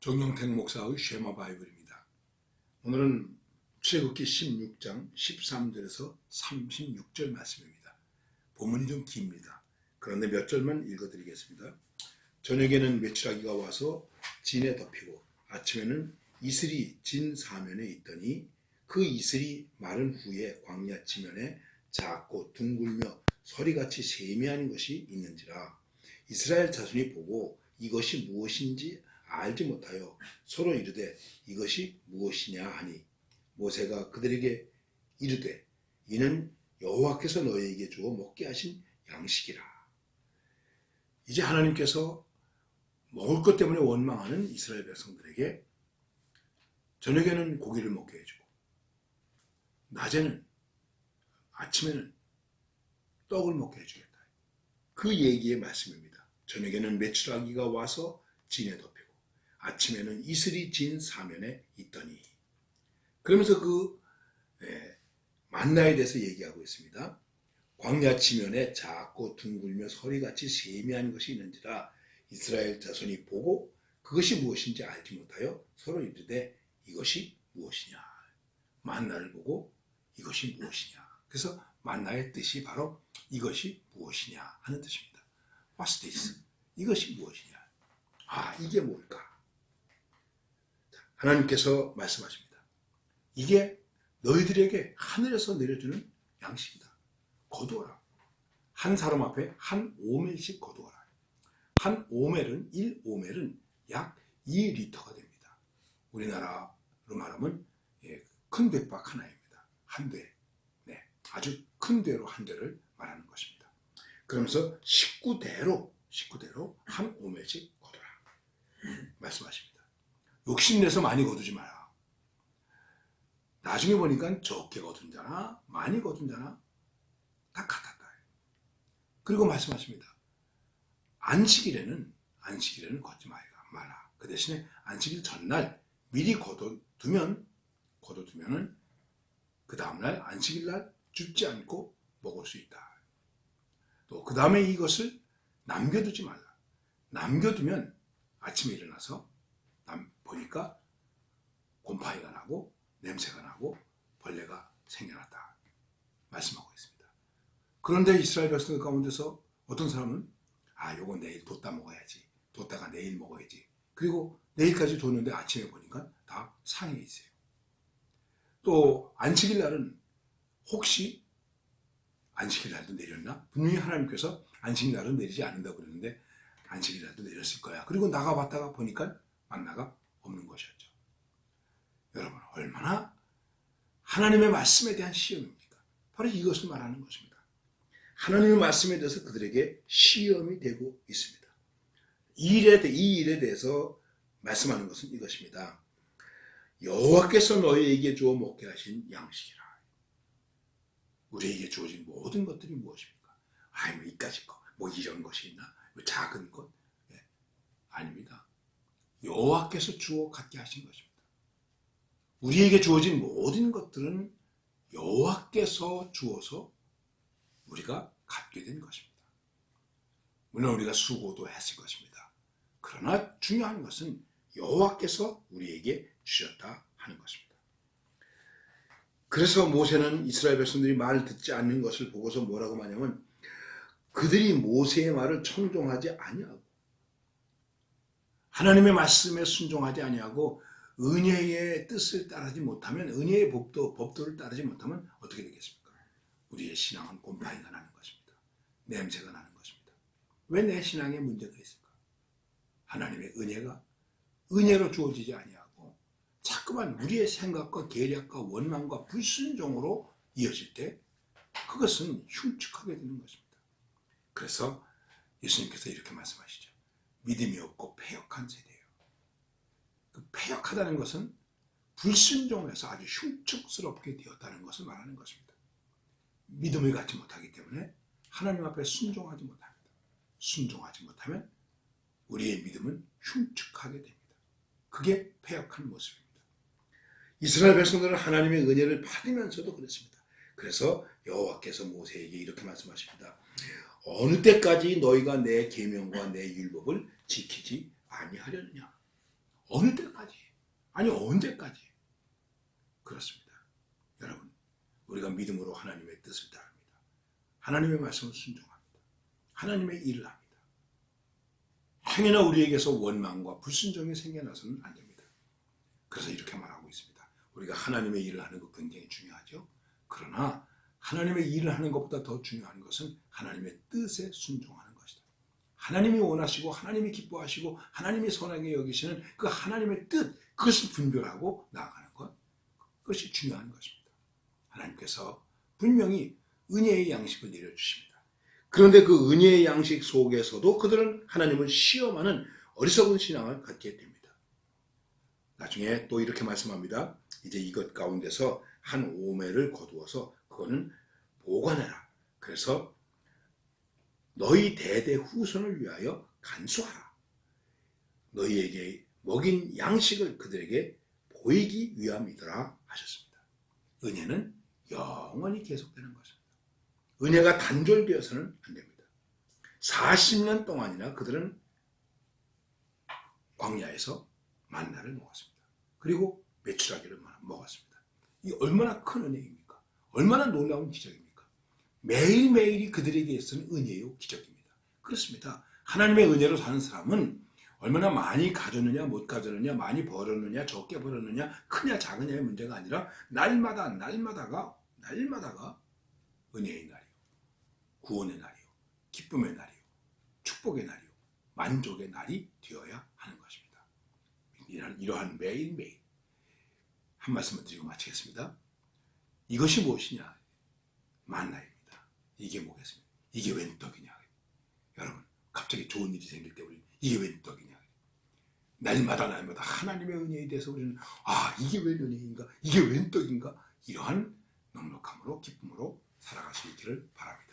정영택 목사의 쉐마 바이블입니다. 오늘은 출애굽기 16장 13절에서 36절 말씀입니다. 본문이 좀 깁니다. 그런데 몇 절만 읽어드리겠습니다. 저녁에는 메추라기가 와서 진에 덮이고 아침에는 이슬이 진 사면에 있더니 그 이슬이 마른 후에 광야 지면에 작고 둥글며 서리같이 세미한 것이 있는지라. 이스라엘 자손이 보고 이것이 무엇인지 알지 못하여 서로 이르되 이것이 무엇이냐 하니 모세가 그들에게 이르되 이는 여호와께서 너희에게 주어 먹게 하신 양식이라. 이제 하나님께서 먹을 것 때문에 원망하는 이스라엘 백성들에게 저녁에는 고기를 먹게 해주고 낮에는 아침에는 떡을 먹게 해주겠다. 그 얘기의 말씀입니다. 저녁에는 메추라기가 와서 진에 덮이고 아침에는 이슬이 진 사면에 있더니, 그러면서 그 만나에 대해서 얘기하고 있습니다. 광야 지면에 작고 둥글며 서리같이 세미한 것이 있는지라. 이스라엘 자손이 보고 그것이 무엇인지 알지 못하여 서로 이르되 이것이 무엇이냐. 만나를 보고 이것이 무엇이냐. 그래서 만나의 뜻이 바로 이것이 무엇이냐 하는 뜻입니다. What's this? 이것이 무엇이냐. 이게 뭘까? 하나님께서 말씀하십니다. 이게 너희들에게 하늘에서 내려주는 양식이다. 거두어라. 한 사람 앞에 한 오멜씩 거두어라. 한 오멜은 1오멜은 약 2리터가 됩니다. 우리나라로 말하면 큰 백박 하나입니다. 한 대. 아주 큰 대로 한 대를 말하는 것입니다. 그러면서 식구대로 한 오멜씩 거두라 말씀하십니다. 욕심내서 많이 거두지 마라. 나중에 보니까 적게 거둔 자나 많이 거둔 자나 다 같았다. 그리고 말씀하십니다. 안식일에는 걷지 마라. 그 대신에 안식일 전날 미리 거둬두면은 그 다음날 안식일날 죽지 않고 먹을 수 있다. 또 그 다음에 이것을 남겨두지 말라. 남겨두면 아침에 일어나서 보니까 곰팡이가 나고 냄새가 나고 벌레가 생겨났다 말씀하고 있습니다. 그런데 이스라엘 백성들 가운데서 어떤 사람은 요건 내일 뒀다 먹어야지, 뒀다가 내일 먹어야지, 그리고 내일까지 뒀는데 아침에 보니까 다 상해 있어요. 또 안식일 날은 혹시 안식일 날도 내렸나? 분명히 하나님께서 안식일 날은 내리지 않는다고 그러는데 안식일 날도 내렸을 거야. 그리고 나가봤다가 보니까 만나가 없는 것이었죠. 여러분, 얼마나 하나님의 말씀에 대한 시험입니까? 바로 이것을 말하는 것입니다. 하나님의 말씀에 대해서 그들에게 시험이 되고 있습니다. 이 일에 대해서 말씀하는 것은 이것입니다. 여호와께서 너희에게 주어 먹게 하신 양식이라. 우리에게 주어진 모든 것들이 무엇입니까? 뭐 이까짓 거, 뭐 이런 것이 있나? 뭐 작은 것? 아닙니다. 여호와께서 주어 갖게 하신 것입니다. 우리에게 주어진 모든 것들은 여호와께서 주어서 우리가 갖게 된 것입니다. 물론 우리가 수고도 했을 것입니다. 그러나 중요한 것은 여호와께서 우리에게 주셨다 하는 것입니다. 그래서 모세는 이스라엘 백성들이 말을 듣지 않는 것을 보고서 뭐라고 말하냐면 그들이 모세의 말을 청종하지 아니하고 하나님의 말씀에 순종하지 아니하고 은혜의 뜻을 따르지 못하면, 은혜의 법도를 따르지 못하면 어떻게 되겠습니까? 우리의 신앙은 곰팡이가 나는 것입니다. 냄새가 나는 것입니다. 왜 내 신앙에 문제가 있을까? 하나님의 은혜가 은혜로 주어지지 아니하고 자꾸만 우리의 생각과 계략과 원망과 불순종으로 이어질 때 그것은 흉측하게 되는 것입니다. 그래서 예수님께서 이렇게 말씀하시죠. 믿음이 없고 패역한 세대예요. 그 패역하다는 것은 불순종해서 아주 흉측스럽게 되었다는 것을 말하는 것입니다. 믿음을 갖지 못하기 때문에 하나님 앞에 순종하지 못합니다. 순종하지 못하면 우리의 믿음은 흉측하게 됩니다. 그게 패역한 모습입니다. 이스라엘 백성들은 하나님의 은혜를 받으면서도 그랬습니다. 그래서 여호와께서 모세에게 이렇게 말씀하십니다. 어느 때까지 너희가 내 계명과 내 율법을 지키지 아니하려느냐? 어느 때까지? 아니 언제까지? 그렇습니다. 여러분, 우리가 믿음으로 하나님의 뜻을 따릅니다. 하나님의 말씀을 순종합니다. 하나님의 일을 합니다. 행여나 우리에게서 원망과 불순종이 생겨나서는 안 됩니다. 그래서 이렇게 말하고 있습니다. 우리가 하나님의 일을 하는 것 굉장히 중요하죠. 그러나 하나님의 일을 하는 것보다 더 중요한 것은 하나님의 뜻에 순종하는 것이다. 하나님이 원하시고 하나님이 기뻐하시고 하나님이 선하게 여기시는 그 하나님의 뜻, 그것을 분별하고 나아가는 것, 그것이 중요한 것입니다. 하나님께서 분명히 은혜의 양식을 내려주십니다. 그런데 그 은혜의 양식 속에서도 그들은 하나님을 시험하는 어리석은 신앙을 갖게 됩니다. 나중에 또 이렇게 말씀합니다. 이제 이것 가운데서 한 오매를 거두어서 그거는 보관해라. 그래서 너희 대대 후손을 위하여 간수하라. 너희에게 먹인 양식을 그들에게 보이기 위함이더라 하셨습니다. 은혜는 영원히 계속되는 것입니다. 은혜가 단절되어서는 안 됩니다. 40년 동안이나 그들은 광야에서 만나를 먹었습니다. 그리고 메추라기를 먹었습니다. 이 얼마나 큰 은혜입니까? 얼마나 놀라운 기적입니까? 매일매일이 그들에게 있어서는 은혜요 기적입니다. 그렇습니다. 하나님의 은혜로 사는 사람은 얼마나 많이 가졌느냐 못 가졌느냐 많이 벌었느냐 적게 벌었느냐 크냐 작으냐의 문제가 아니라 날마다가 은혜의 날이요, 구원의 날이요, 기쁨의 날이요, 축복의 날이요, 만족의 날이 되어야 하는 것입니다. 이러한 매일매일 한 말씀을 드리고 마치겠습니다. 이것이 무엇이냐? 만나입니다. 이게 뭐겠습니까? 이게 웬 떡이냐? 여러분, 갑자기 좋은 일이 생길 때 우리 이게 웬 떡이냐? 날마다 하나님의 은혜에 대해서 우리는 이게 웬 은혜인가? 이게 웬 떡인가? 이러한 넉넉함으로 기쁨으로 살아갈 수 있기를 바랍니다.